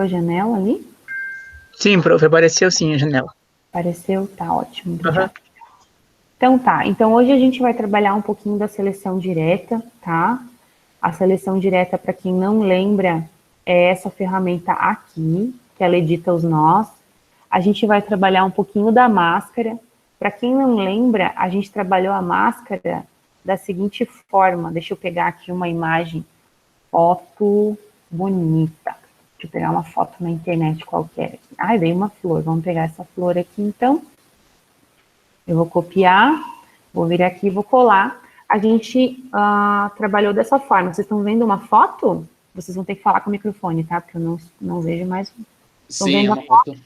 a janela ali? Sim, prof, apareceu sim a janela. Apareceu? Tá ótimo, obrigada. Então tá, então hoje a gente vai trabalhar um pouquinho da seleção direta, tá? A seleção direta, para quem não lembra, é essa ferramenta aqui, que ela edita os nós. A gente vai trabalhar um pouquinho da máscara. Para quem não lembra, a gente trabalhou a máscara da seguinte forma. Deixa eu pegar aqui uma imagem, foto bonita. Deixa eu pegar uma foto na internet qualquer. Ai, veio uma flor. Vamos pegar essa flor aqui, então. Eu vou copiar, vou vir aqui e vou colar. A gente trabalhou dessa forma. Vocês estão vendo uma foto? Vocês vão ter que falar com o microfone, tá? Porque eu não vejo mais. Estão Sim, vendo é uma foto.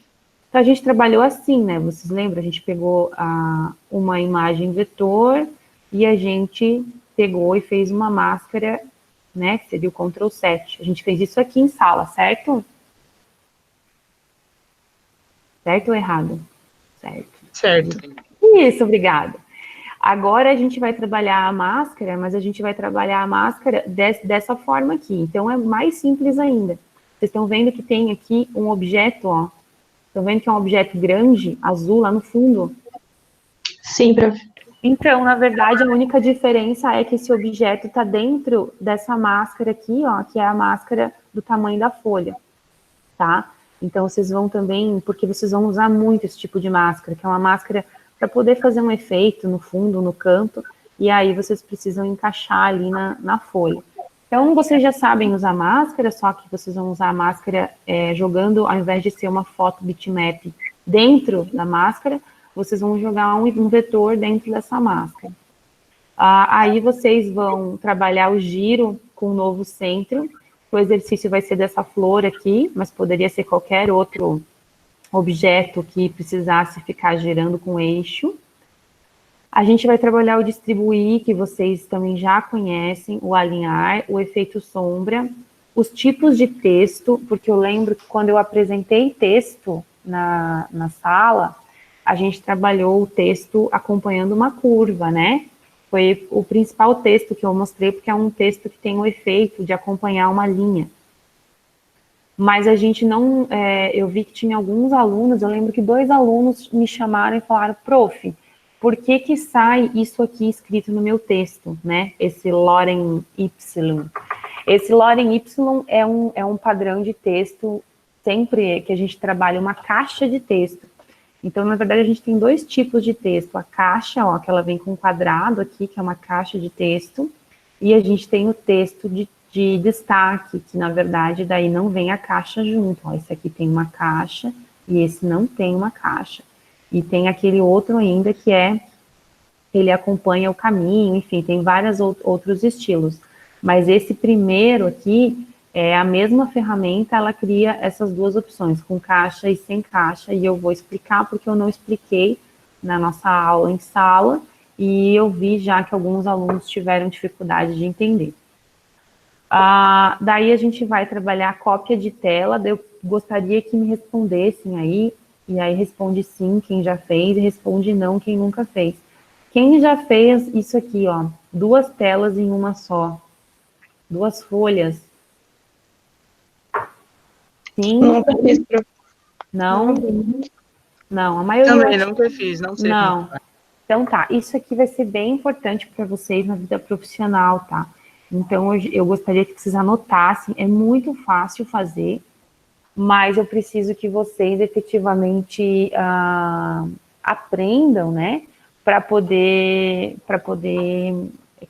Então, a gente trabalhou assim, né? Vocês lembram? A gente pegou uma imagem vetor e a gente pegou e fez uma máscara, né? Que seria o Ctrl 7. A gente fez isso aqui em sala, certo? Certo ou errado? Certo. Certo. Isso, obrigada. Agora a gente vai trabalhar a máscara, mas a gente vai trabalhar a máscara dessa forma aqui. Então, é mais simples ainda. Vocês estão vendo que tem aqui um objeto, ó. Estão vendo que é um objeto grande, azul, lá no fundo? Sim, prof. Então, na verdade, a única diferença é que esse objeto está dentro dessa máscara aqui, ó, que é a máscara do tamanho da folha, tá? Então, vocês vão também, porque vocês vão usar muito esse tipo de máscara, que é uma máscara para poder fazer um efeito no fundo, no canto, e aí vocês precisam encaixar ali na folha. Então, vocês já sabem usar máscara, só que vocês vão usar a máscara jogando, ao invés de ser uma foto bitmap dentro da máscara, vocês vão jogar um vetor dentro dessa máscara. Aí vocês vão trabalhar o giro com o novo centro. O exercício vai ser dessa flor aqui, mas poderia ser qualquer outro objeto que precisasse ficar girando com eixo. A gente vai trabalhar o distribuir, que vocês também já conhecem, o alinhar, o efeito sombra, os tipos de texto, porque eu lembro que quando eu apresentei texto na sala, a gente trabalhou o texto acompanhando uma curva, né? Foi o principal texto que eu mostrei, porque é um texto que tem o efeito de acompanhar uma linha. Mas a gente não... eu vi que tinha alguns alunos, eu lembro que 2 alunos me chamaram e falaram, prof, por que sai isso aqui escrito no meu texto, né? Esse lorem Y. Esse lorem Y é um padrão de texto, sempre que a gente trabalha uma caixa de texto. Então, na verdade, a gente tem 2 tipos de texto. A caixa, ó, que ela vem com um quadrado aqui, que é uma caixa de texto, e a gente tem o texto de destaque, que, na verdade, daí não vem a caixa junto. Ó, esse aqui tem uma caixa e esse não tem uma caixa. E tem aquele outro ainda que ele acompanha o caminho, enfim, tem vários outros estilos. Mas esse primeiro aqui, a mesma ferramenta, ela cria essas 2 opções, com caixa e sem caixa, e eu vou explicar porque eu não expliquei na nossa aula em sala, e eu vi já que alguns alunos tiveram dificuldade de entender. Daí a gente vai trabalhar a cópia de tela, eu gostaria que me respondessem aí, e aí responde sim quem já fez, e responde não quem nunca fez. Quem já fez isso aqui, ó, 2 telas em uma só, 2 folhas? Sim? Nunca fiz, prof. Não? Não, a maioria... Também nunca fiz, não sei. Não. Então tá, isso aqui vai ser bem importante para vocês na vida profissional, tá? Então eu gostaria que vocês anotassem, é muito fácil fazer, mas eu preciso que vocês efetivamente aprendam, né? Para poder,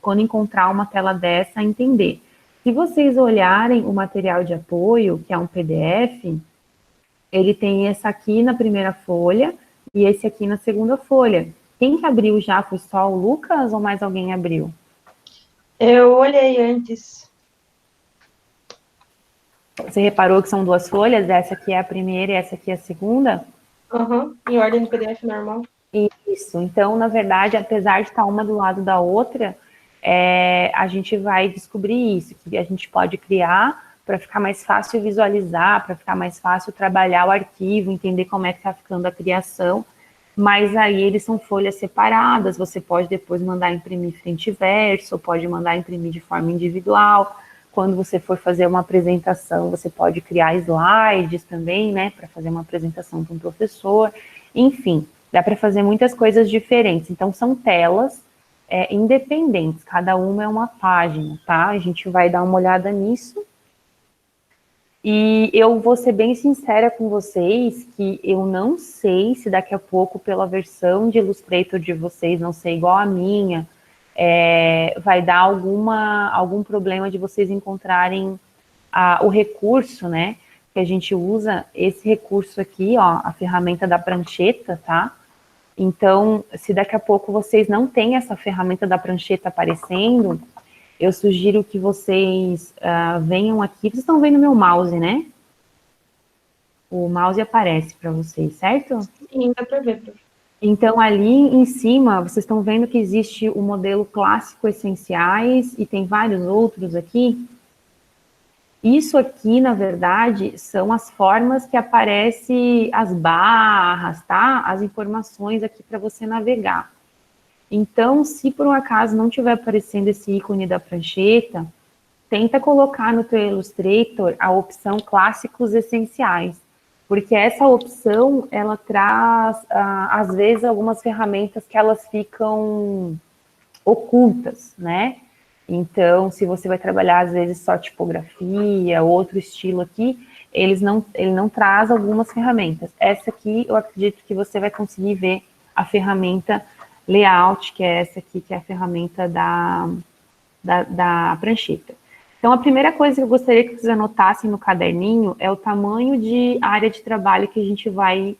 quando encontrar uma tela dessa, entender. Se vocês olharem o material de apoio, que é um PDF, ele tem esse aqui na primeira folha e esse aqui na segunda folha. Quem que abriu já? Foi só o Lucas ou mais alguém abriu? Eu olhei antes. Você reparou que são 2 folhas? Essa aqui é a primeira e essa aqui é a segunda? Em ordem do PDF normal. Isso. Então, na verdade, apesar de estar uma do lado da outra, a gente vai descobrir isso, que a gente pode criar para ficar mais fácil visualizar, para ficar mais fácil trabalhar o arquivo, entender como é que está ficando a criação, mas aí eles são folhas separadas, você pode depois mandar imprimir frente e verso, ou pode mandar imprimir de forma individual, quando você for fazer uma apresentação, você pode criar slides também, né, para fazer uma apresentação para um professor. Enfim, dá para fazer muitas coisas diferentes. Então, são telas independentes, cada uma é uma página, tá? A gente vai dar uma olhada nisso. E eu vou ser bem sincera com vocês que eu não sei se daqui a pouco, pela versão de Illustrator de vocês não ser igual a minha, vai dar algum problema de vocês encontrarem o recurso, né? Que a gente usa, esse recurso aqui, ó, a ferramenta da prancheta, tá? Então, se daqui a pouco vocês não têm essa ferramenta da prancheta aparecendo, eu sugiro que vocês venham aqui. Vocês estão vendo meu mouse, né? O mouse aparece para vocês, certo? Sim, dá para ver, prof. Então, ali em cima, vocês estão vendo que existe o modelo clássico essenciais e tem vários outros aqui. Isso aqui, na verdade, são as formas que aparecem as barras, tá? As informações aqui para você navegar. Então, se por um acaso não estiver aparecendo esse ícone da prancheta, tenta colocar no teu Illustrator a opção Clássicos Essenciais, porque essa opção, ela traz, às vezes, algumas ferramentas que elas ficam ocultas, né? Então, se você vai trabalhar, às vezes, só tipografia, outro estilo aqui, ele não traz algumas ferramentas. Essa aqui, eu acredito que você vai conseguir ver a ferramenta Layout, que é essa aqui, que é a ferramenta da prancheta. Então, a primeira coisa que eu gostaria que vocês anotassem no caderninho é o tamanho de área de trabalho que a gente vai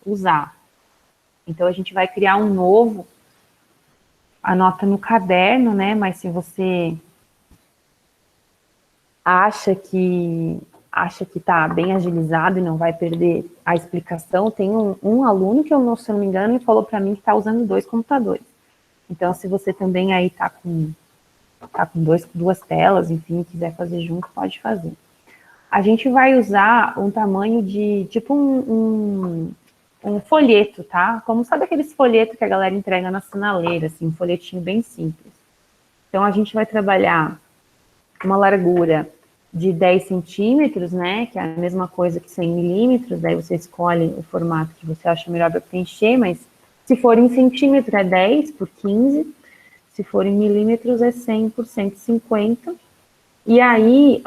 usar. Então, a gente vai criar um novo, anota no caderno, né? Mas se você acha que está bem agilizado e não vai perder a explicação, tem um aluno que, se eu não me engano, ele falou para mim que está usando 2 computadores. Então, se você também aí está com duas telas, enfim, quiser fazer junto, pode fazer. A gente vai usar um tamanho de, tipo um folheto, tá? Como sabe aqueles folhetos que a galera entrega na sinaleira, assim, um folhetinho bem simples. Então, a gente vai trabalhar uma largura de 10 centímetros, né, que é a mesma coisa que 100 milímetros, daí você escolhe o formato que você acha melhor para preencher, mas se for em centímetro é 10 por 15, se for em milímetros é 100 por 150, e aí,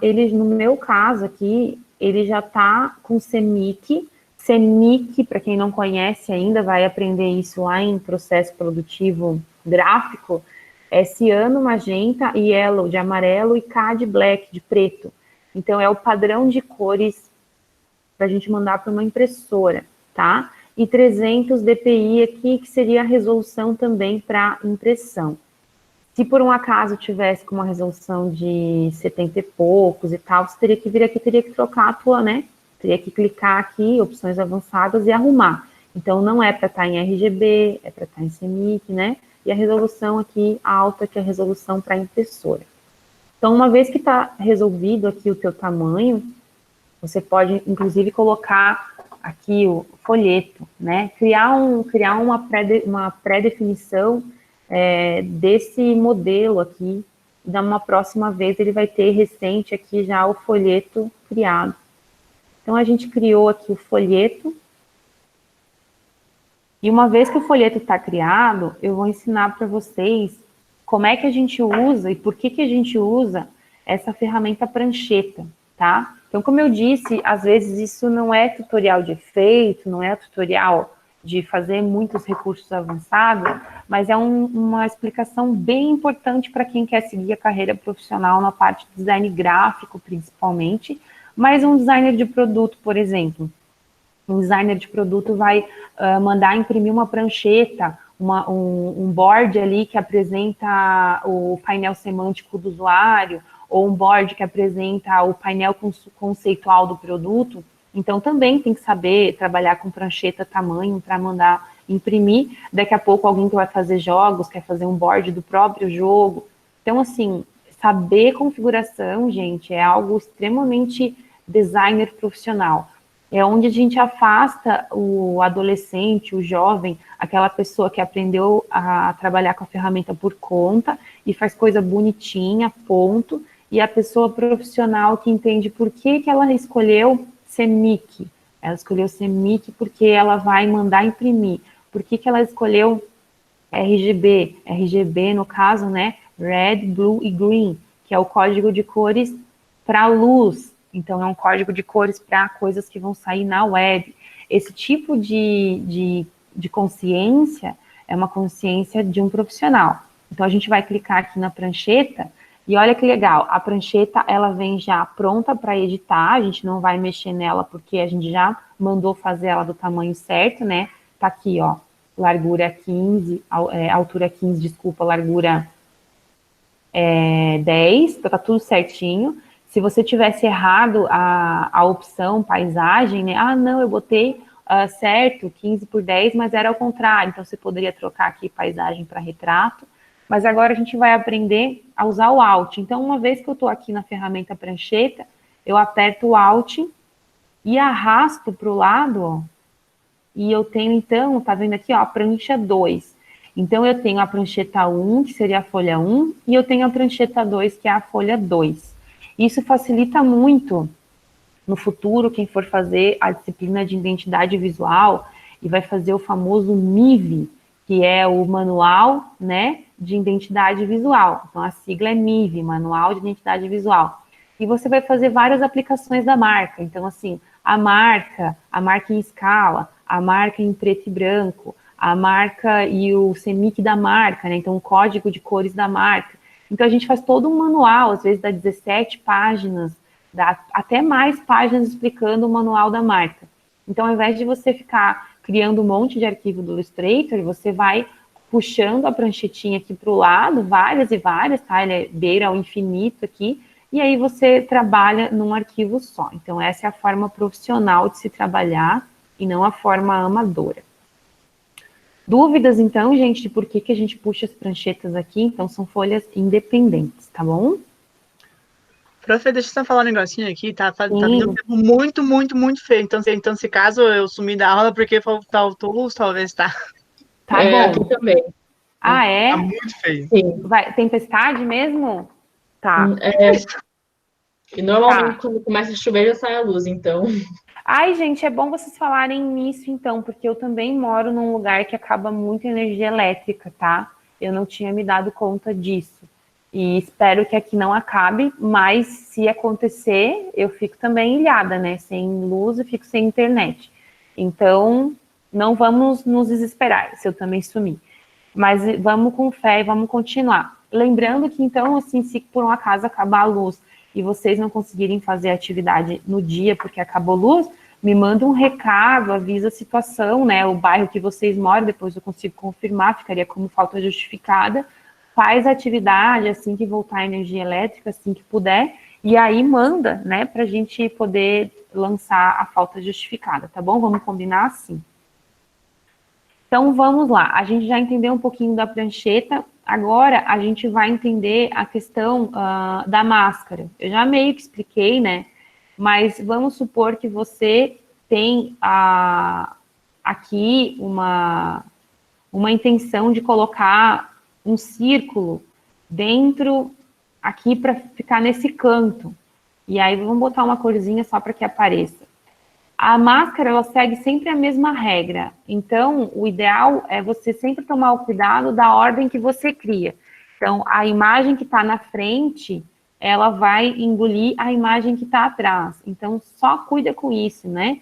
ele, no meu caso aqui, ele já está com CMYK. CMYK, para quem não conhece ainda, vai aprender isso lá em processo produtivo gráfico, é ciano, magenta, yellow de amarelo e K de black, de preto. Então, é o padrão de cores para a gente mandar para uma impressora, tá? E 300 dpi aqui, que seria a resolução também para impressão. Se por um acaso tivesse com uma resolução de 70 e poucos e tal, você teria que vir aqui, teria que trocar a tua, né? Teria que clicar aqui, opções avançadas e arrumar. Então, não é para estar em RGB, é para estar em CMYK, né? E a resolução aqui alta, que é a resolução para impressora. Então, uma vez que está resolvido aqui o teu tamanho, você pode, inclusive, colocar aqui o folheto, né? Criar uma pré-definição desse modelo aqui. Da uma próxima vez, ele vai ter recente aqui já o folheto criado. Então, a gente criou aqui o folheto. E uma vez que o folheto está criado, eu vou ensinar para vocês como é que a gente usa e por que a gente usa essa ferramenta prancheta, tá? Então, como eu disse, às vezes isso não é tutorial de efeito, não é tutorial de fazer muitos recursos avançados, mas é uma explicação bem importante para quem quer seguir a carreira profissional na parte de design gráfico, principalmente, mas um designer de produto, por exemplo. Um designer de produto vai mandar imprimir uma prancheta, um board ali que apresenta o painel semântico do usuário, ou um board que apresenta o painel conceitual do produto. Então, também tem que saber trabalhar com prancheta tamanho para mandar imprimir. Daqui a pouco, alguém que vai fazer jogos, quer fazer um board do próprio jogo. Então, assim, saber configuração, gente, é algo extremamente designer profissional. É onde a gente afasta o adolescente, o jovem, aquela pessoa que aprendeu a trabalhar com a ferramenta por conta e faz coisa bonitinha, ponto, e a pessoa profissional que entende por que ela escolheu ser MIC. Ela escolheu ser MIC porque ela vai mandar imprimir. Por que ela escolheu RGB? RGB, no caso, né? Red, Blue e Green, que é o código de cores para luz. Então, é um código de cores para coisas que vão sair na web. Esse tipo de consciência é uma consciência de um profissional. Então, a gente vai clicar aqui na prancheta e olha que legal, a prancheta, ela vem já pronta para editar, a gente não vai mexer nela porque a gente já mandou fazer ela do tamanho certo, né? Tá aqui, ó, largura 15, altura 15, desculpa, largura 10, então tá tudo certinho. Se você tivesse errado a opção paisagem, né? Ah, não, eu botei certo, 15 por 10, mas era ao contrário. Então, você poderia trocar aqui paisagem para retrato. Mas agora a gente vai aprender a usar o Alt. Então, uma vez que eu estou aqui na ferramenta prancheta, eu aperto o Alt e arrasto para o lado, ó. E eu tenho, então, tá vendo aqui, ó, a prancha 2. Então, eu tenho a prancheta 1, que seria a folha 1, e eu tenho a prancheta 2, que é a folha 2. Isso facilita muito no futuro quem for fazer a disciplina de identidade visual e vai fazer o famoso MIV, que é o Manual, né, de Identidade Visual. Então, a sigla é MIV, Manual de Identidade Visual. E você vai fazer várias aplicações da marca. Então, assim, a marca em escala, a marca em preto e branco, a marca e o CMYK da marca, né? Então, o código de cores da marca. Então, a gente faz todo um manual, às vezes dá 17 páginas, dá até mais páginas explicando o manual da marca. Então, ao invés de você ficar criando um monte de arquivo do Illustrator, você vai puxando a pranchetinha aqui para o lado, várias e várias, tá? Ele beira ao infinito aqui, e aí você trabalha num arquivo só. Então, essa é a forma profissional de se trabalhar e não a forma amadora. Dúvidas, então, gente, de por que a gente puxa as pranchetas aqui? Então, são folhas independentes, tá bom? Prof, deixa eu só falar um negocinho aqui, tá vindo um tempo muito, muito, muito feio. Então, se caso eu sumir da aula, porque faltou luz, talvez, tá? Tá bom. Aqui também. Ah, é? Tá muito feio. Sim. Tempestade mesmo? Tá. E normalmente, quando começa a chover, já sai a luz, então... Ai, gente, é bom vocês falarem nisso, então, porque eu também moro num lugar que acaba muito energia elétrica, tá? Eu não tinha me dado conta disso. E espero que aqui não acabe, mas se acontecer, eu fico também ilhada, né? Sem luz e fico sem internet. Então, não vamos nos desesperar se eu também sumir. Mas vamos com fé e vamos continuar. Lembrando que, então, assim, se por um acaso acabar a luz e vocês não conseguirem fazer a atividade no dia porque acabou luz, me manda um recado, avisa a situação, né? O bairro que vocês moram, depois eu consigo confirmar, ficaria como falta justificada. Faz a atividade assim que voltar a energia elétrica, assim que puder, e aí manda, né, para a gente poder lançar a falta justificada, tá bom? Vamos combinar assim. Então, vamos lá. A gente já entendeu um pouquinho da prancheta, agora a gente vai entender a questão da máscara. Eu já meio que expliquei, né? Mas vamos supor que você tem aqui uma intenção de colocar um círculo dentro, aqui para ficar nesse canto. E aí, vamos botar uma corzinha só para que apareça. A máscara, ela segue sempre a mesma regra. Então, o ideal é você sempre tomar o cuidado da ordem que você cria. Então, a imagem que está na frente, ela vai engolir a imagem que está atrás. Então, só cuida com isso, né?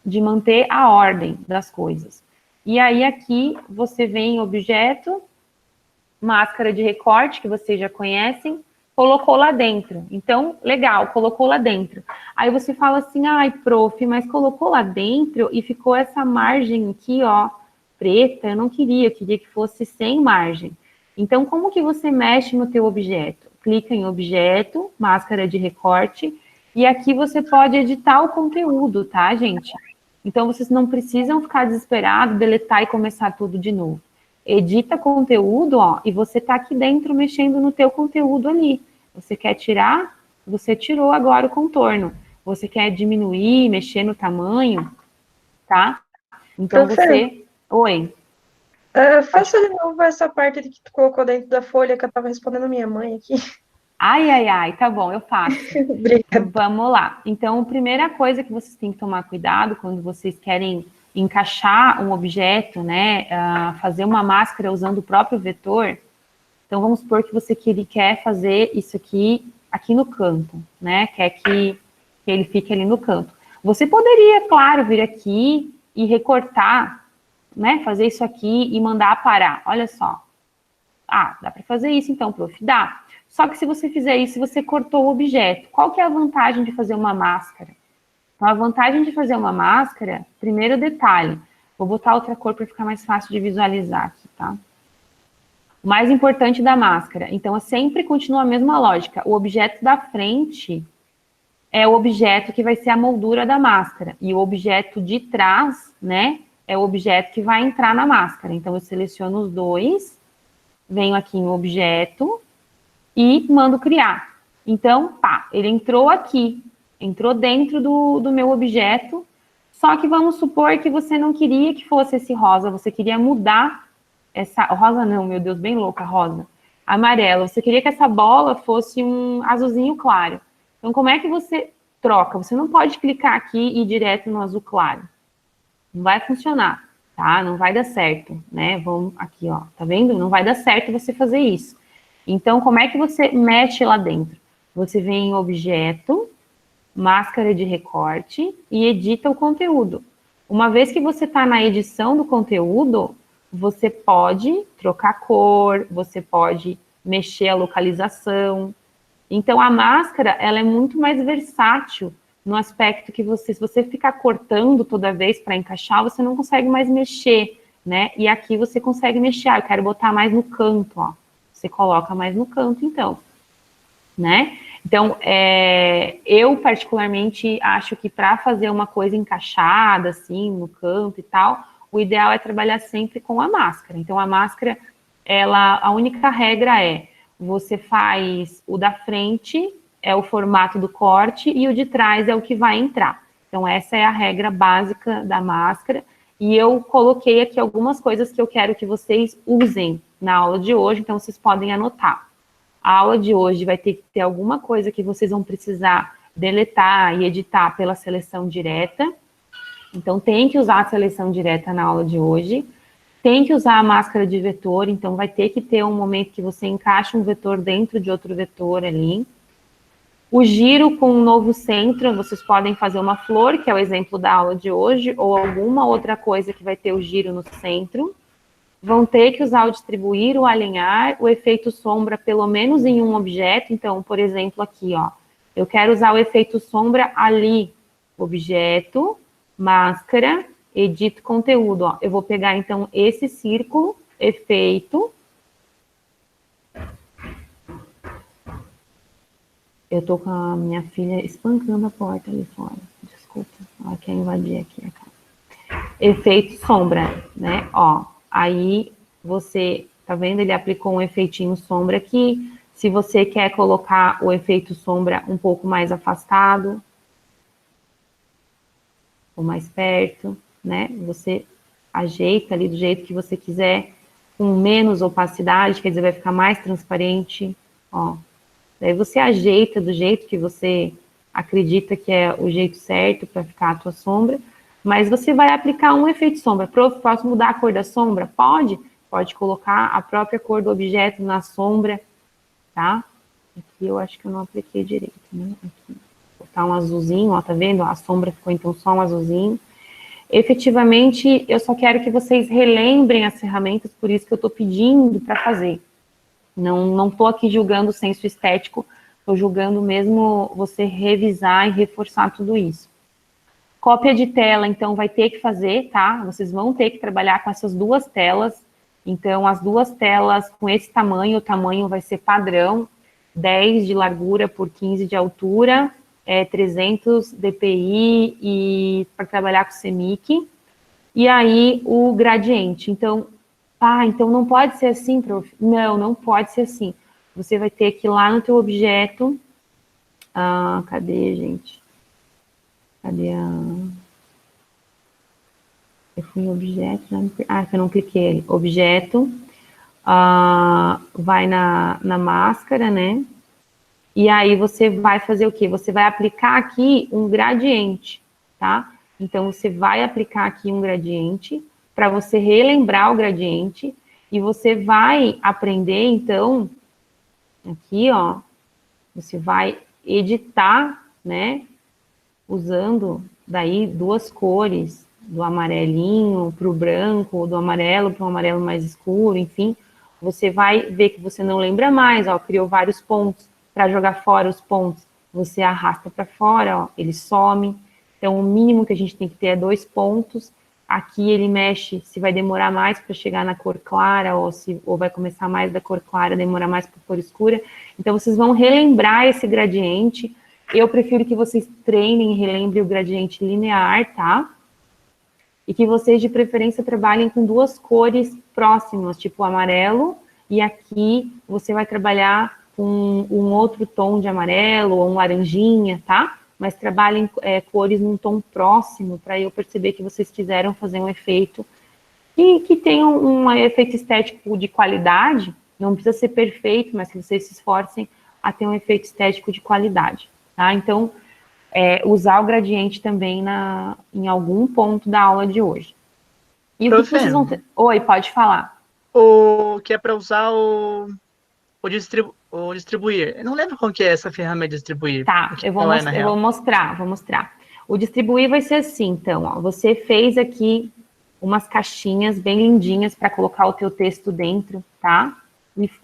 De manter a ordem das coisas. E aí, aqui, você vem em objeto, máscara de recorte, que vocês já conhecem, colocou lá dentro. Então, legal, colocou lá dentro. Aí você fala assim, ai, prof, mas colocou lá dentro e ficou essa margem aqui, ó, preta, eu queria que fosse sem margem. Então, como que você mexe no teu objeto? Clica em objeto, máscara de recorte, e aqui você pode editar o conteúdo, tá, gente? Então, vocês não precisam ficar desesperados, deletar e começar tudo de novo. Edita conteúdo, ó, e você tá aqui dentro mexendo no teu conteúdo ali. Você quer tirar? Você tirou agora o contorno. você quer diminuir, mexer no tamanho, tá? Então você... Oi. Faça de novo essa parte que tu colocou dentro da folha, que eu tava respondendo a minha mãe aqui. Ai, tá bom, eu faço. Obrigada. Vamos lá. Então, a primeira coisa que vocês têm que tomar cuidado quando vocês querem encaixar um objeto, né, fazer uma máscara usando o próprio vetor. Então, vamos supor que você quer fazer isso aqui no canto, né, quer que ele fique ali no canto. Você poderia, claro, vir aqui e recortar, né, fazer isso aqui e mandar parar. Olha só. Dá para fazer isso então, prof. Dá. Só que se você fizer isso, você cortou o objeto. Qual que é a vantagem de fazer uma máscara? Então, a vantagem de fazer uma máscara, primeiro detalhe, vou botar outra cor para ficar mais fácil de visualizar aqui, tá? O mais importante da máscara, então, sempre continua a mesma lógica. O objeto da frente é o objeto que vai ser a moldura da máscara. E o objeto de trás, né, é o objeto que vai entrar na máscara. Então, eu seleciono os dois, venho aqui em objeto e mando criar. Então, ele entrou aqui, entrou dentro do meu objeto, só que vamos supor que você não queria que fosse esse rosa, você queria mudar essa... Rosa não, meu Deus, bem louca, rosa. Amarela, você queria que essa bola fosse um azulzinho claro. Então, como é que você troca? Você não pode clicar aqui e ir direto no azul claro. Não vai funcionar, tá? Não vai dar certo, né? Vamos aqui, ó, tá vendo? Não vai dar certo você fazer isso. Então, como é que você mexe lá dentro? Você vem em objeto, máscara de recorte e edita o conteúdo. Uma vez que você está na edição do conteúdo, você pode trocar cor, você pode mexer a localização. Então, a máscara, ela é muito mais versátil no aspecto que se você ficar cortando toda vez para encaixar, você não consegue mais mexer, né? E aqui você consegue mexer. Eu quero botar mais no canto, ó. Você coloca mais no canto, então, né? Então, eu particularmente acho que para fazer uma coisa encaixada, assim, no canto e tal, o ideal é trabalhar sempre com a máscara. Então, a máscara, a única regra é, você faz o da frente, é o formato do corte, e o de trás é o que vai entrar. Então, essa é a regra básica da máscara, e eu coloquei aqui algumas coisas que eu quero que vocês usem na aula de hoje, então vocês podem anotar. A aula de hoje vai ter que ter alguma coisa que vocês vão precisar deletar e editar pela seleção direta. Então, tem que usar a seleção direta na aula de hoje. Tem que usar a máscara de vetor, então vai ter que ter um momento que você encaixa um vetor dentro de outro vetor ali. O giro com um novo centro, vocês podem fazer uma flor, que é o exemplo da aula de hoje, ou alguma outra coisa que vai ter o giro no centro. Vão ter que usar o distribuir, o alinhar, o efeito sombra, pelo menos em um objeto. Então, por exemplo, aqui, ó, eu quero usar o efeito sombra ali. Objeto, máscara, edito conteúdo, ó. Eu vou pegar, então, esse círculo, efeito. Eu tô com a minha filha espancando a porta ali fora. Desculpa, ela quer invadir aqui a casa. Efeito sombra, né, ó. Aí, você, tá vendo? Ele aplicou um efeitinho sombra aqui. Se você quer colocar o efeito sombra um pouco mais afastado, ou mais perto, né? Você ajeita ali do jeito que você quiser, com menos opacidade, quer dizer, vai ficar mais transparente, ó. Daí você ajeita do jeito que você acredita que é o jeito certo para ficar a tua sombra, mas você vai aplicar um efeito sombra. Prof, posso mudar a cor da sombra? Pode. Pode colocar a própria cor do objeto na sombra, tá? Aqui eu acho que eu não apliquei direito, né? Aqui. Vou botar um azulzinho, ó, tá vendo? A sombra ficou então só um azulzinho. Efetivamente, eu só quero que vocês relembrem as ferramentas, por isso que eu tô pedindo para fazer. Não tô aqui julgando o senso estético, tô julgando mesmo você revisar e reforçar tudo isso. Cópia de tela, então, vai ter que fazer, tá? Vocês vão ter que trabalhar com essas duas telas. Então, as duas telas com esse tamanho, o tamanho vai ser padrão, 10 de largura por 15 de altura, 300 dpi e para trabalhar com CMYK. E aí, o gradiente. Então, então não pode ser assim, prof? Não, não pode ser assim. Você vai ter que ir lá no teu objeto, cadê, gente? Cadê a... Eu fui em objeto, que eu não cliquei ali. Objeto, vai na máscara, né? E aí você vai fazer o quê? Você vai aplicar aqui um gradiente, tá? Então, você vai aplicar aqui um gradiente para você relembrar o gradiente e você vai aprender, então, aqui, ó, você vai editar, né? Usando daí duas cores, do amarelinho para o branco, do amarelo para um amarelo mais escuro, enfim, você vai ver que você não lembra mais, ó, criou vários pontos. Para jogar fora os pontos, você arrasta para fora, ó, ele some. Então, o mínimo que a gente tem que ter é 2 pontos. Aqui ele mexe se vai demorar mais para chegar na cor clara, ou vai começar mais da cor clara, demorar mais para a cor escura. Então, vocês vão relembrar esse gradiente. Eu prefiro que vocês treinem e relembrem o gradiente linear, tá? E que vocês, de preferência, trabalhem com 2 cores próximas, tipo amarelo, e aqui você vai trabalhar com um outro tom de amarelo, ou um laranjinha, tá? Mas trabalhem cores num tom próximo, para eu perceber que vocês quiseram fazer um efeito que tenha um efeito estético de qualidade, não precisa ser perfeito, mas que vocês se esforcem a ter um efeito estético de qualidade, tá? Então, usar o gradiente também em algum ponto da aula de hoje. E o que vocês vão ter? Oi, pode falar. O que é para usar o distribuir. Eu não lembro qual que é essa ferramenta de distribuir. Tá, eu vou mostrar. O distribuir vai ser assim, então, ó, você fez aqui umas caixinhas bem lindinhas para colocar o teu texto dentro, tá?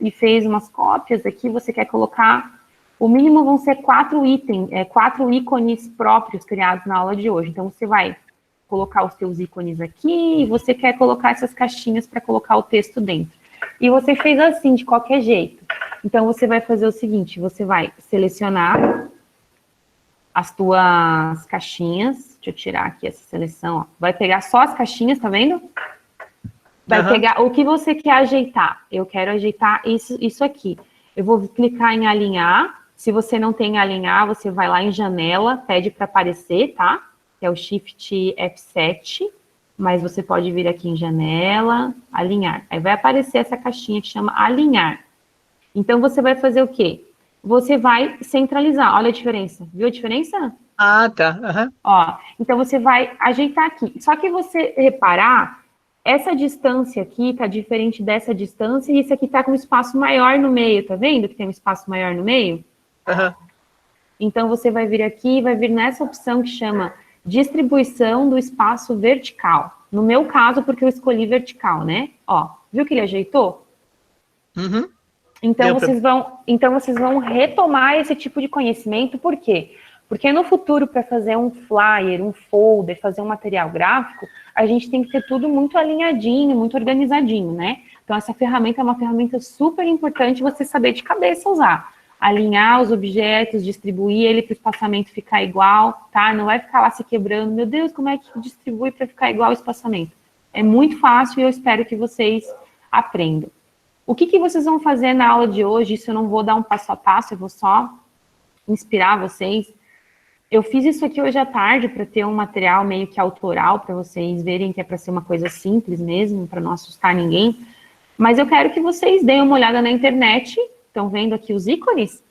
E fez umas cópias aqui, você quer colocar, o mínimo vão ser 4 itens, 4 ícones próprios criados na aula de hoje. Então, você vai colocar os teus ícones aqui, e você quer colocar essas caixinhas para colocar o texto dentro. E você fez assim, de qualquer jeito. Então, você vai fazer o seguinte, você vai selecionar as tuas caixinhas, deixa eu tirar aqui essa seleção, ó. Vai pegar só as caixinhas, tá vendo? Vai pegar o que você quer ajeitar. Eu quero ajeitar isso aqui. Eu vou clicar em alinhar. Se você não tem alinhar, você vai lá em janela, pede para aparecer, tá? Que é o Shift F7. Mas você pode vir aqui em janela, alinhar. Aí vai aparecer essa caixinha que chama alinhar. Então, você vai fazer o quê? Você vai centralizar. Olha a diferença. Viu a diferença? Ah, tá. Uhum. Ó, então, você vai ajeitar aqui. Só que você reparar, essa distância aqui tá diferente dessa distância e isso aqui tá com um espaço maior no meio. Tá vendo que tem um espaço maior no meio? Uhum. Então, você vai vir aqui e vai vir nessa opção que chama distribuição do espaço vertical. No meu caso, porque eu escolhi vertical, né? Ó, viu que ele ajeitou? Uhum. Então vocês vão retomar esse tipo de conhecimento, por quê? Porque no futuro, para fazer um flyer, um folder, fazer um material gráfico, a gente tem que ter tudo muito alinhadinho, muito organizadinho, né? Então, essa ferramenta é uma ferramenta super importante você saber de cabeça usar. Alinhar os objetos, distribuir ele para o espaçamento ficar igual, tá? Não vai ficar lá se quebrando. Meu Deus, como é que distribui para ficar igual o espaçamento? É muito fácil e eu espero que vocês aprendam. O que vocês vão fazer na aula de hoje? Isso eu não vou dar um passo a passo, eu vou só inspirar vocês. Eu fiz isso aqui hoje à tarde para ter um material meio que autoral, para vocês verem que é para ser uma coisa simples mesmo, para não assustar ninguém. Mas eu quero que vocês deem uma olhada na internet. Estão vendo aqui os ícones?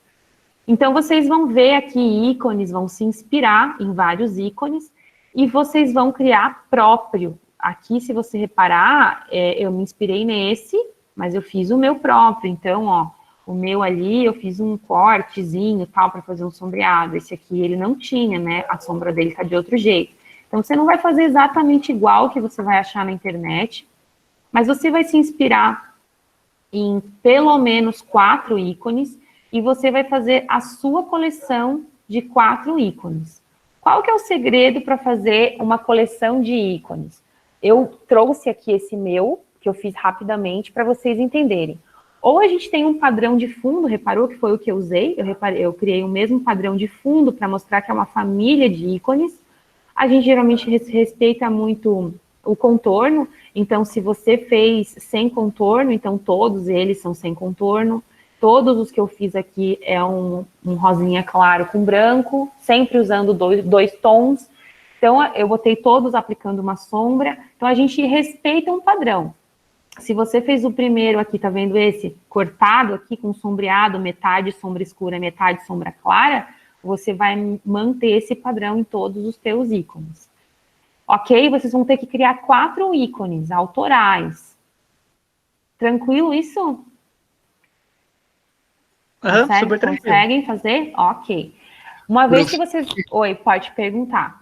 Então, vocês vão ver aqui ícones, vão se inspirar em vários ícones e vocês vão criar próprio. Aqui, se você reparar, eu me inspirei nesse, mas eu fiz o meu próprio. Então, ó, o meu ali, eu fiz um cortezinho, tal, para fazer um sombreado. Esse aqui, ele não tinha, né? A sombra dele tá de outro jeito. Então, você não vai fazer exatamente igual o que você vai achar na internet, mas você vai se inspirar em pelo menos 4 ícones e você vai fazer a sua coleção de 4 ícones. Qual que é o segredo para fazer uma coleção de ícones? Eu trouxe aqui esse meu, que eu fiz rapidamente, para vocês entenderem. Ou a gente tem um padrão de fundo, reparou que foi o que eu usei? Eu criei o mesmo padrão de fundo para mostrar que é uma família de ícones. A gente geralmente respeita muito o contorno, então se você fez sem contorno, então todos eles são sem contorno. Todos os que eu fiz aqui é um rosinha claro com branco, sempre usando dois tons. Então, eu botei todos aplicando uma sombra. Então, a gente respeita um padrão. Se você fez o primeiro aqui, tá vendo esse? Cortado aqui com sombreado, metade sombra escura, metade sombra clara, você vai manter esse padrão em todos os teus ícones. Ok? Vocês vão ter que criar 4 ícones autorais. Tranquilo isso? Super tranquilo. Conseguem fazer? Ok. Uma vez que vocês... Oi, pode perguntar.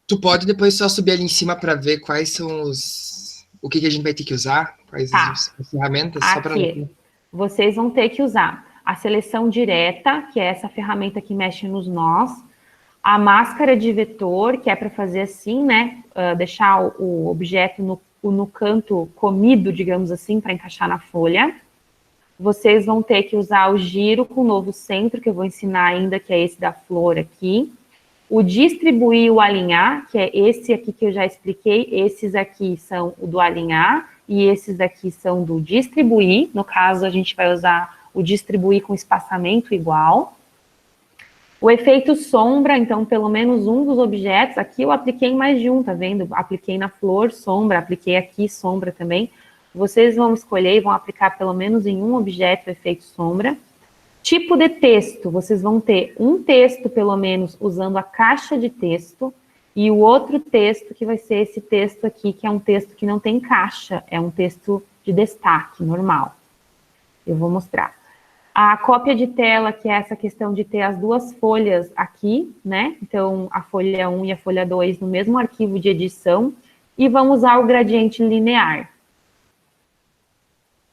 Tu pode depois só subir ali em cima para ver quais são os... O que a gente vai ter que usar? Quais as ferramentas? Só para aqui, vocês vão ter que usar a seleção direta, que é essa ferramenta que mexe nos nós, a máscara de vetor, que é para fazer assim, né? Deixar o objeto no canto comido, digamos assim, para encaixar na folha. Vocês vão ter que usar o giro com o novo centro, que eu vou ensinar ainda, que é esse da flor aqui. O distribuir e o alinhar, que é esse aqui que eu já expliquei. Esses aqui são o do alinhar e esses daqui são do distribuir. No caso, a gente vai usar o distribuir com espaçamento igual. O efeito sombra, então, pelo menos um dos objetos. Aqui eu apliquei em mais de um, tá vendo? Apliquei na flor, sombra, apliquei aqui, sombra também. Vocês vão escolher e vão aplicar pelo menos em um objeto o efeito sombra. Tipo de texto, vocês vão ter um texto, pelo menos, usando a caixa de texto, e o outro texto que vai ser esse texto aqui, que é um texto que não tem caixa, é um texto de destaque, normal. Eu vou mostrar. A cópia de tela, que é essa questão de ter as duas folhas aqui, né? Então, a folha 1 e a folha 2 no mesmo arquivo de edição, e vamos usar o gradiente linear.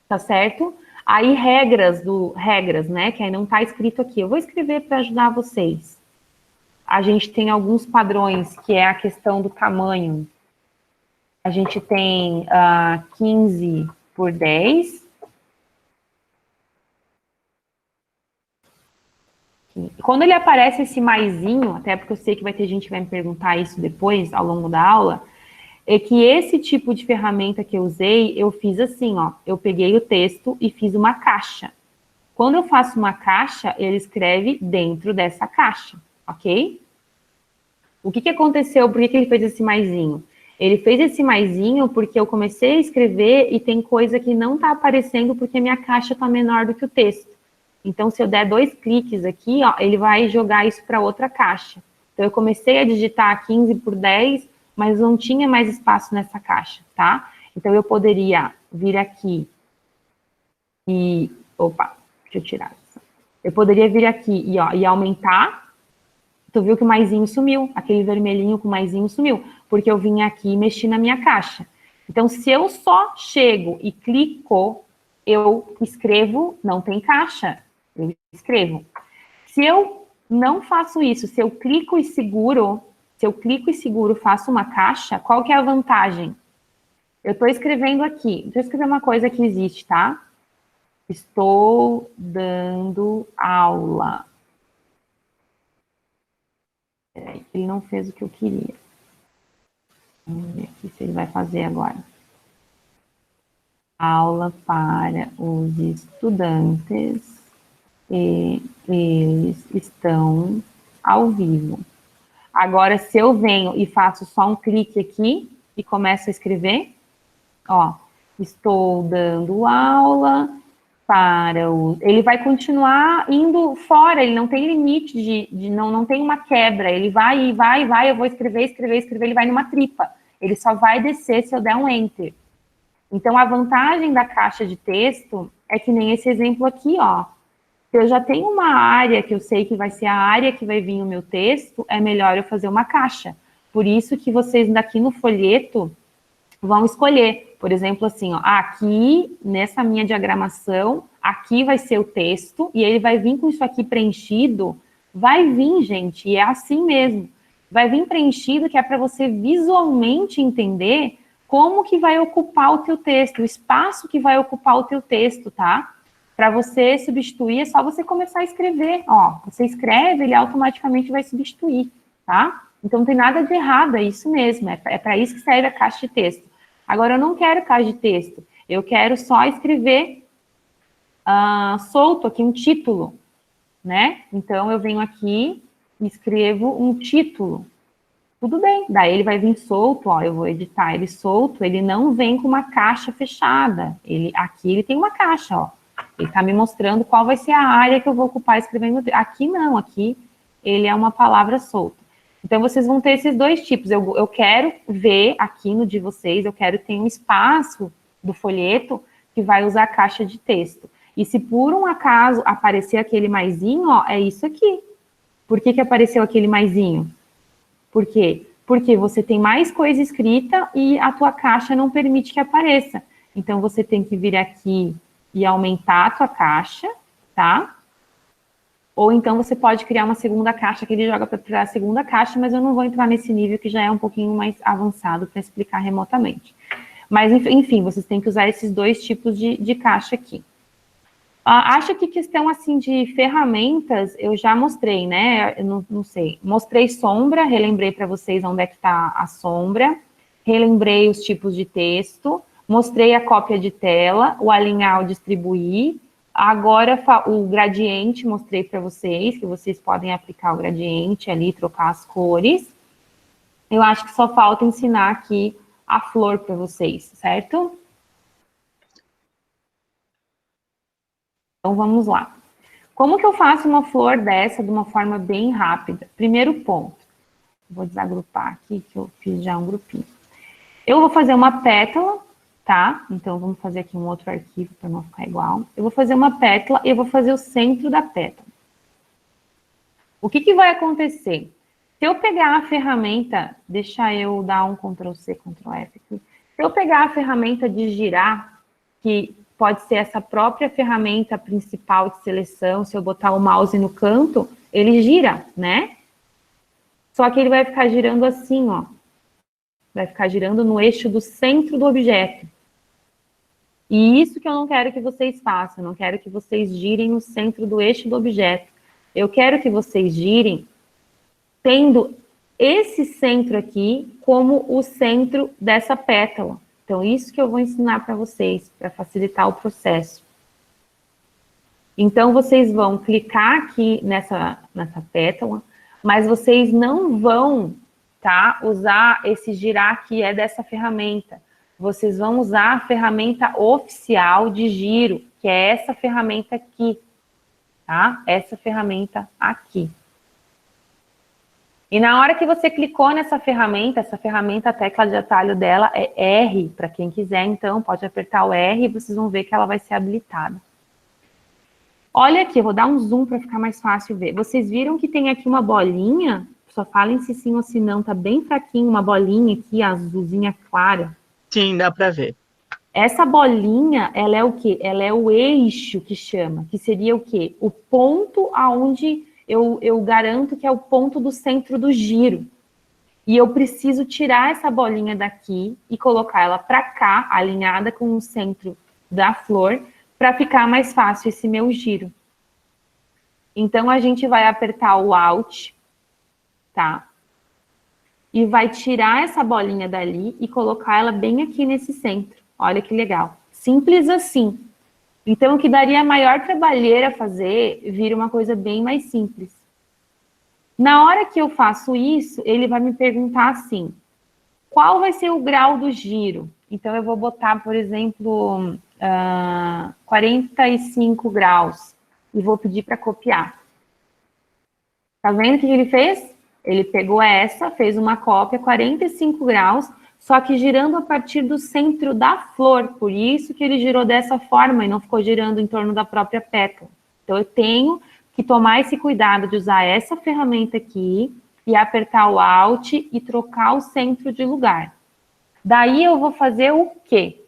Tá certo? Aí, regras, né? Que aí não tá escrito aqui. Eu vou escrever para ajudar vocês. A gente tem alguns padrões, que é a questão do tamanho. A gente tem 15 por 10. Quando ele aparece esse maisinho, até porque eu sei que vai ter gente que vai me perguntar isso depois, ao longo da aula, é que esse tipo de ferramenta que eu usei, eu fiz assim, ó. Eu peguei o texto e fiz uma caixa. Quando eu faço uma caixa, ele escreve dentro dessa caixa, ok? O que aconteceu? Por que ele fez esse maisinho? Ele fez esse maisinho porque eu comecei a escrever e tem coisa que não tá aparecendo porque minha caixa tá menor do que o texto. Então, se eu der 2 cliques aqui, ó, ele vai jogar isso para outra caixa. Então, eu comecei a digitar 15 por 10, mas não tinha mais espaço nessa caixa, tá? Então, eu poderia vir aqui e... Opa, deixa eu tirar isso. Eu poderia vir aqui e aumentar. Tu viu que o maisinho sumiu. Aquele vermelhinho com o maisinho sumiu. Porque eu vim aqui e mexi na minha caixa. Então, se eu só chego e clico, eu escrevo, não tem caixa. Eu escrevo. Se eu não faço isso, se eu clico e seguro, faço uma caixa, qual que é a vantagem? Eu estou escrevendo aqui. Deixa eu escrever uma coisa que existe, tá? Estou dando aula. Peraí, ele não fez o que eu queria. Vamos ver aqui se ele vai fazer agora. Aula para os estudantes. E eles estão ao vivo. Agora, se eu venho e faço só um clique aqui e começo a escrever, ó, estou dando aula para o... Ele vai continuar indo fora, ele não tem limite não tem uma quebra, ele vai, eu vou escrever, ele vai numa tripa. Ele só vai descer se eu der um enter. Então, a vantagem da caixa de texto é que nem esse exemplo aqui, ó. Se eu já tenho uma área que eu sei que vai ser a área que vai vir o meu texto, é melhor eu fazer uma caixa. Por isso que vocês daqui no folheto vão escolher, por exemplo, assim, ó, aqui nessa minha diagramação, aqui vai ser o texto e ele vai vir com isso aqui preenchido. Vai vir, gente, e é assim mesmo. Vai vir preenchido que é para você visualmente entender como que vai ocupar o teu texto, o espaço que vai ocupar o teu texto, tá? Para você substituir, é só você começar a escrever. Ó, você escreve, ele automaticamente vai substituir, tá? Então, não tem nada de errado, é isso mesmo. É para isso que serve a caixa de texto. Agora, eu não quero caixa de texto. Eu quero só escrever solto aqui um título, né? Então, eu venho aqui e escrevo um título. Tudo bem, daí ele vai vir solto, ó, eu vou editar ele solto, ele não vem com uma caixa fechada. Aqui ele tem uma caixa, ó. Ele está me mostrando qual vai ser a área que eu vou ocupar escrevendo. Aqui não, aqui ele é uma palavra solta. Então, vocês vão ter esses dois tipos. Eu quero ver aqui no de vocês, eu quero ter um espaço do folheto que vai usar a caixa de texto. E se por um acaso aparecer aquele maisinho, ó, é isso aqui. Por que apareceu aquele maisinho? Por quê? Porque você tem mais coisa escrita e a tua caixa não permite que apareça. Então, você tem que vir aqui e aumentar a tua caixa, tá? Ou então você pode criar uma segunda caixa que ele joga para a segunda caixa, mas eu não vou entrar nesse nível que já é um pouquinho mais avançado para explicar remotamente. Mas, enfim, vocês têm que usar esses dois tipos de caixa aqui. Acho que questão, assim, de ferramentas, eu já mostrei, né? Eu não sei. Mostrei sombra, relembrei para vocês onde é que está a sombra. Relembrei os tipos de texto. Mostrei a cópia de tela, o alinhar, o distribuir. Agora, o gradiente, mostrei para vocês, que vocês podem aplicar o gradiente ali, trocar as cores. Eu acho que só falta ensinar aqui a flor para vocês, certo? Então, vamos lá. Como que eu faço uma flor dessa de uma forma bem rápida? Primeiro ponto. Vou desagrupar aqui, que eu fiz já um grupinho. Eu vou fazer uma pétala, tá? Então, vamos fazer aqui um outro arquivo para não ficar igual. Eu vou fazer uma pétala e eu vou fazer o centro da pétala. O que vai acontecer? Se eu pegar a ferramenta, deixa eu dar um Ctrl+C, Ctrl+F aqui. Se eu pegar a ferramenta de girar, que pode ser essa própria ferramenta principal de seleção, se eu botar o mouse no canto, ele gira, né? Só que ele vai ficar girando assim, ó. Vai ficar girando no eixo do centro do objeto. E isso que eu não quero que vocês façam, eu não quero que vocês girem no centro do eixo do objeto. Eu quero que vocês girem tendo esse centro aqui como o centro dessa pétala. Então, isso que eu vou ensinar para vocês, para facilitar o processo. Então, vocês vão clicar aqui nessa pétala, mas vocês não vão, tá, usar esse girar que é dessa ferramenta. Vocês vão usar a ferramenta oficial de giro, que é essa ferramenta aqui, tá? Essa ferramenta aqui. E na hora que você clicou nessa ferramenta, a tecla de atalho dela é R, para quem quiser, então, pode apertar o R e vocês vão ver que ela vai ser habilitada. Olha aqui, eu vou dar um zoom para ficar mais fácil ver. Vocês viram que tem aqui uma bolinha? Só falem se sim ou se não, tá bem fraquinho, uma bolinha aqui, azulzinha clara. Sim, dá para ver. Essa bolinha, ela é o quê? Ela é o eixo que chama, que seria o quê? O ponto aonde eu garanto que é o ponto do centro do giro. E eu preciso tirar essa bolinha daqui e colocar ela para cá, alinhada com o centro da flor, para ficar mais fácil esse meu giro. Então, a gente vai apertar o Alt, tá? E vai tirar essa bolinha dali e colocar ela bem aqui nesse centro. Olha que legal. Simples assim. Então, o que daria a maior trabalheira fazer, vira uma coisa bem mais simples. Na hora que eu faço isso, ele vai me perguntar assim, qual vai ser o grau do giro? Então, eu vou botar, por exemplo, 45 graus e vou pedir para copiar. Tá vendo o que ele fez? Ele pegou essa, fez uma cópia, 45 graus, só que girando a partir do centro da flor. Por isso que ele girou dessa forma e não ficou girando em torno da própria pétala. Então, eu tenho que tomar esse cuidado de usar essa ferramenta aqui e apertar o Alt e trocar o centro de lugar. Daí, eu vou fazer o quê?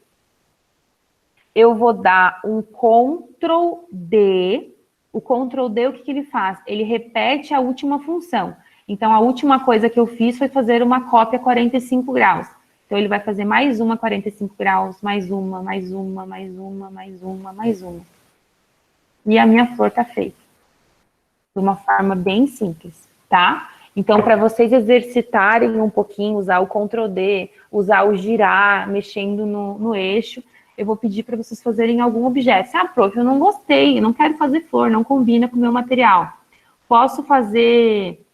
Eu vou dar um Ctrl D. O Ctrl D, o que ele faz? Ele repete a última função. Então, a última coisa que eu fiz foi fazer uma cópia 45 graus. Então, ele vai fazer mais uma 45 graus, mais uma, mais uma, mais uma, mais uma, mais uma. E a minha flor tá feita. De uma forma bem simples, tá? Então, para vocês exercitarem um pouquinho, usar o Ctrl D, usar o girar, mexendo no eixo, eu vou pedir para vocês fazerem algum objeto. Ah, prof, eu não gostei, eu não quero fazer flor, não combina com o meu material. Posso fazer,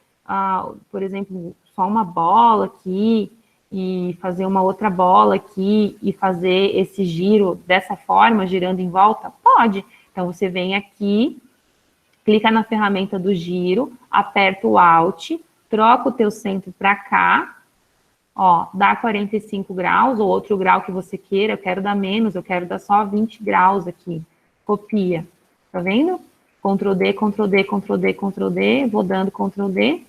por exemplo, só uma bola aqui, e fazer uma outra bola aqui, e fazer esse giro dessa forma, girando em volta? Pode. Então, você vem aqui, clica na ferramenta do giro, aperta o Alt, troca o teu centro para cá, ó, dá 45 graus, ou outro grau que você queira, eu quero dar menos, eu quero dar só 20 graus aqui. Copia. Tá vendo? Ctrl D, Ctrl D, Ctrl D, Ctrl D, vou dando Ctrl D.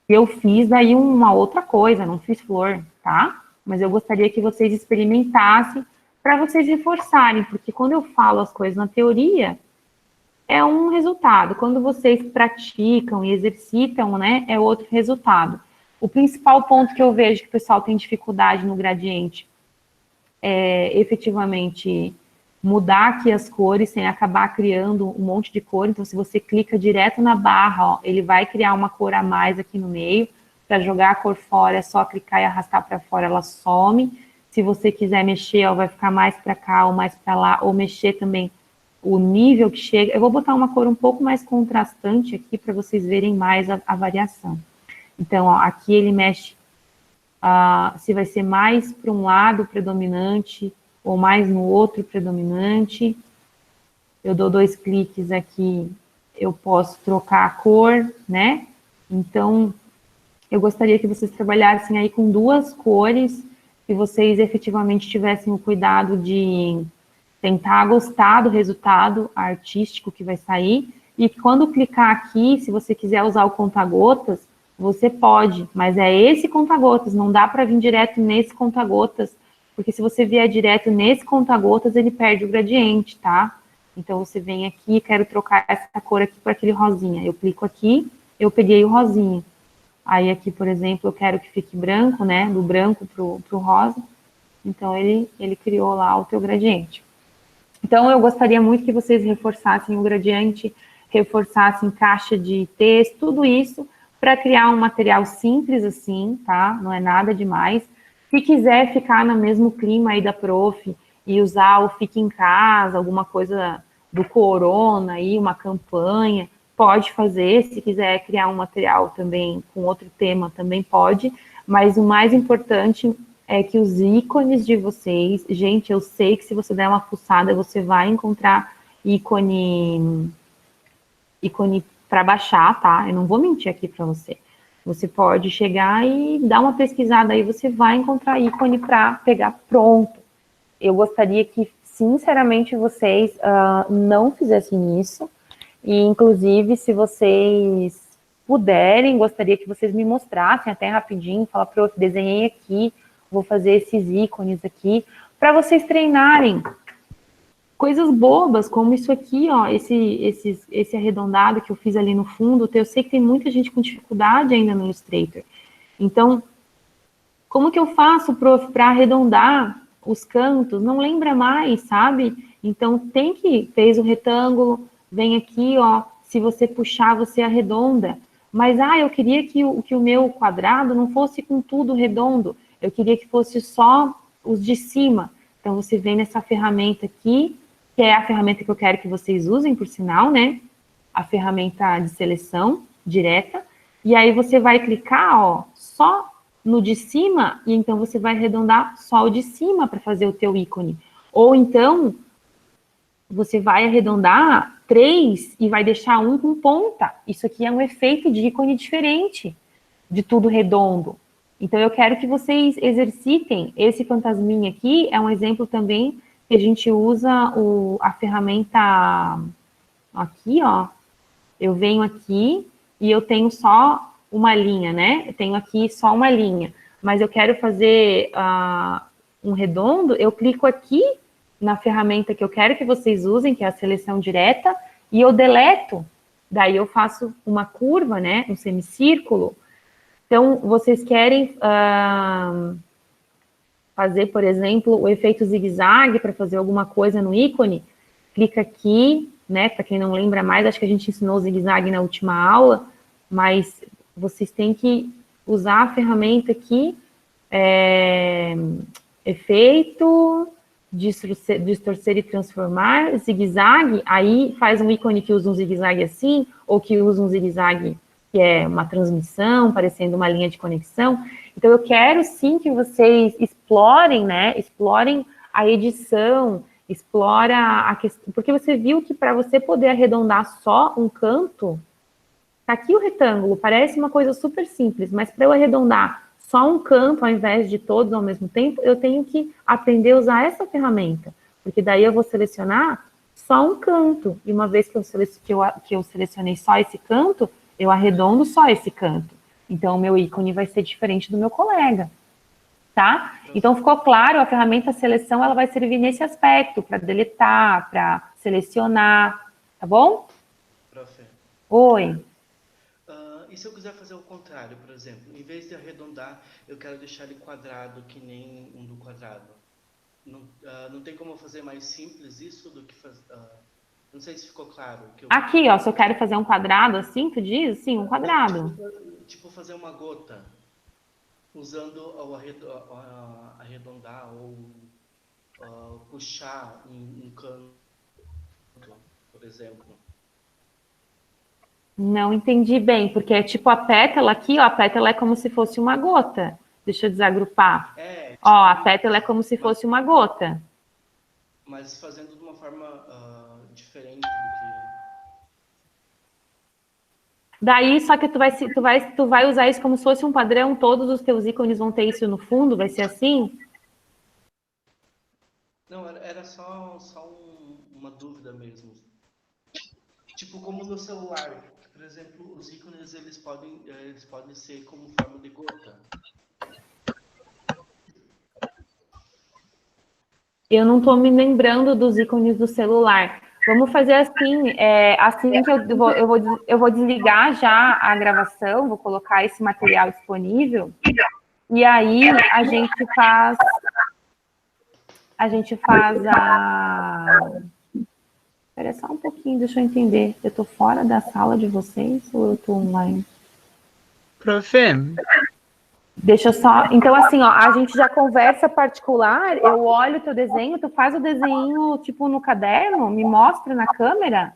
Eu fiz aí uma outra coisa, não fiz flor, tá? Mas eu gostaria que vocês experimentassem para vocês reforçarem, porque quando eu falo as coisas na teoria, é um resultado. Quando vocês praticam e exercitam, né, é outro resultado. O principal ponto que eu vejo que o pessoal tem dificuldade no gradiente é efetivamente mudar aqui as cores sem acabar criando um monte de cor. Então, se você clica direto na barra, ó, ele vai criar uma cor a mais aqui no meio. Para jogar a cor fora, é só clicar e arrastar para fora, ela some. Se você quiser mexer, ó, vai ficar mais para cá ou mais para lá, ou mexer também o nível que chega. Eu vou botar uma cor um pouco mais contrastante aqui para vocês verem mais a variação. Então, ó, aqui ele mexe se vai ser mais para um lado predominante ou mais no outro predominante. Eu dou 2 cliques aqui, eu posso trocar a cor, né? Então, eu gostaria que vocês trabalhassem aí com 2 cores, que vocês efetivamente tivessem o cuidado de tentar gostar do resultado artístico que vai sair, e quando clicar aqui, se você quiser usar o conta-gotas, você pode, mas é esse conta-gotas, não dá para vir direto nesse conta-gotas, porque se você vier direto nesse conta-gotas, ele perde o gradiente, tá? Então, você vem aqui, quero trocar essa cor aqui por aquele rosinha. Eu clico aqui, eu peguei o rosinha. Aí aqui, por exemplo, eu quero que fique branco, né? Do branco pro rosa. Então, ele criou lá o teu gradiente. Então, eu gostaria muito que vocês reforçassem o gradiente, reforçassem caixa de texto, tudo isso, para criar um material simples assim, tá? Não é nada demais. Se quiser ficar no mesmo clima aí da prof e usar o Fique em Casa, alguma coisa do Corona aí, uma campanha, pode fazer. Se quiser criar um material também com outro tema, também pode. Mas o mais importante é que os ícones de vocês... Gente, eu sei que se você der uma fuçada, você vai encontrar ícone para baixar, tá? Eu não vou mentir aqui para você. Você pode chegar e dar uma pesquisada aí, você vai encontrar ícone para pegar pronto. Eu gostaria que, sinceramente, vocês não fizessem isso. E, inclusive, se vocês puderem, gostaria que vocês me mostrassem até rapidinho, falar, prof, desenhei aqui, vou fazer esses ícones aqui, para vocês treinarem coisas bobas, como isso aqui, ó, esse arredondado que eu fiz ali no fundo. Eu sei que tem muita gente com dificuldade ainda no Illustrator. Então, como que eu faço, prof, para arredondar os cantos? Não lembra mais, sabe? Então, fez o retângulo, vem aqui, ó, se você puxar, você arredonda. Mas, eu queria que o meu quadrado não fosse com tudo redondo, eu queria que fosse só os de cima. Então, você vem nessa ferramenta aqui, que é a ferramenta que eu quero que vocês usem, por sinal, né? A ferramenta de seleção direta. E aí você vai clicar, ó, só no de cima, e então você vai arredondar só o de cima para fazer o teu ícone. Ou então, você vai arredondar 3 e vai deixar um com ponta. Isso aqui é um efeito de ícone diferente de tudo redondo. Então, eu quero que vocês exercitem. Esse fantasminha aqui é um exemplo também que a gente usa a ferramenta aqui, ó. Eu venho aqui e eu tenho só uma linha, né? Eu tenho aqui só uma linha. Mas eu quero fazer um redondo, eu clico aqui na ferramenta que eu quero que vocês usem, que é a seleção direta, e eu deleto. Daí eu faço uma curva, né? Um semicírculo. Então, vocês querem fazer, por exemplo, o efeito zigue-zague para fazer alguma coisa no ícone? Clica aqui, né? Para quem não lembra mais, acho que a gente ensinou o zigue-zague na última aula, mas vocês têm que usar a ferramenta aqui, efeito, distorcer e transformar, zigue-zague, aí faz um ícone que usa um zigue-zague assim, ou que usa um zigue-zague que é uma transmissão, parecendo uma linha de conexão. Então, eu quero sim que vocês explorem, né? Explorem a edição, explora a questão, porque você viu que para você poder arredondar só um canto, tá aqui o retângulo, parece uma coisa super simples, mas para eu arredondar só um canto ao invés de todos ao mesmo tempo, eu tenho que aprender a usar essa ferramenta, porque daí eu vou selecionar só um canto, e uma vez que eu selecionei só esse canto, eu arredondo só esse canto. Então, o meu ícone vai ser diferente do meu colega, tá? Então, ficou claro, a ferramenta seleção, ela vai servir nesse aspecto, para deletar, para selecionar, tá bom? Profe. Oi. E se eu quiser fazer o contrário, por exemplo, em vez de arredondar, eu quero deixar ele quadrado, que nem um do quadrado. Não tem como fazer mais simples isso do que fazer... não sei se ficou claro. Aqui, ó, se eu quero fazer um quadrado assim, tu diz? Sim, um quadrado. Tipo fazer uma gota, usando o arredondar ou puxar um canto, por exemplo. Não entendi bem, porque é tipo a pétala aqui, ó, a pétala é como se fosse uma gota. Deixa eu desagrupar. Tipo, ó, a pétala é como se fosse uma gota. Mas fazendo de uma forma diferente do que... Daí, só que tu vai usar isso como se fosse um padrão, todos os teus ícones vão ter isso no fundo, vai ser assim? Não, era só uma dúvida mesmo. Tipo como no celular, que, por exemplo, os ícones eles podem ser como forma de gota. Eu não estou me lembrando dos ícones do celular. Vamos fazer assim, assim que eu vou desligar já a gravação, vou colocar esse material disponível, e aí a gente faz a... Espera só um pouquinho, deixa eu entender. Eu estou fora da sala de vocês ou eu estou online? Profe. Deixa eu só... Então, assim, ó, a gente já conversa particular, eu olho o teu desenho, tu faz o desenho, tipo, no caderno, me mostra na câmera,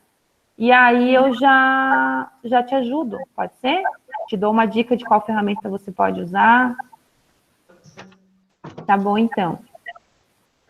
e aí eu já te ajudo, pode ser? Te dou uma dica de qual ferramenta você pode usar. Tá bom, então.